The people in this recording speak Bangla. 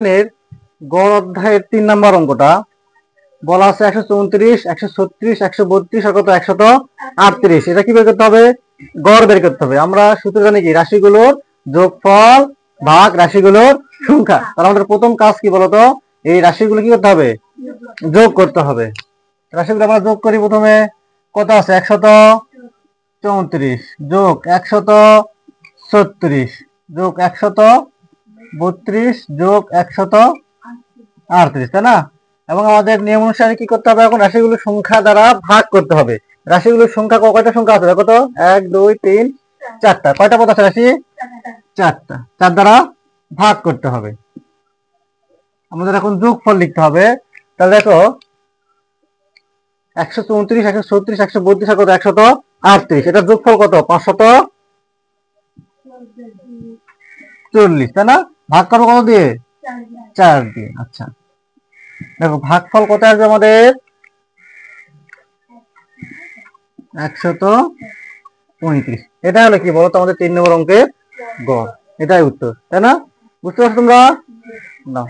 গড় অধ্যায়ের 3 নম্বর অঙ্কটা বলা আছে 134, 136, 132 আর কত 138। এটা কি বের করতে হবে? গড় বের করতে হবে। আমরা সূত্র জানি কি, রাশিগুলোর যোগফল ভাগ রাশিগুলোর সংখ্যা। তাহলে আমাদের প্রথম কাজ কি বলতো, এই রাশিগুলো কি করতে হবে? যোগ করতে হবে। রাশিগুলো আমরা যোগ করি। প্রথমে কত আছে? 134 যোগ 136 যোগ 132 যোগ 138, তাই না? এবং আমাদের নিয়ম অনুসারে কি করতে হবে? এখন রাশিগুলোর সংখ্যা দ্বারা ভাগ করতে হবে। রাশিগুলোর সংখ্যা কয়টা সংখ্যা আছে দেখো তো? 1 2 3 4টা। কয়টা পদ আছে রাশি? 4টা। 4 দ্বারা ভাগ করতে হবে। আমাদের এখন যোগফল লিখতে হবে। তাহলে দেখো 134, 136, 132 আর কত 138। এটার যোগফল কত? 540, তাই না? ভাগ করবো কত দিয়ে? 4 দিয়ে। আচ্ছা, দেখো ভাগফল কত আসবে আমাদের? 135। এটা হলো কি বলতো আমাদের 3 নম্বর অঙ্কের গড়। এটাই উত্তর, তাই না? বুঝতে পারছো তোমরা? না।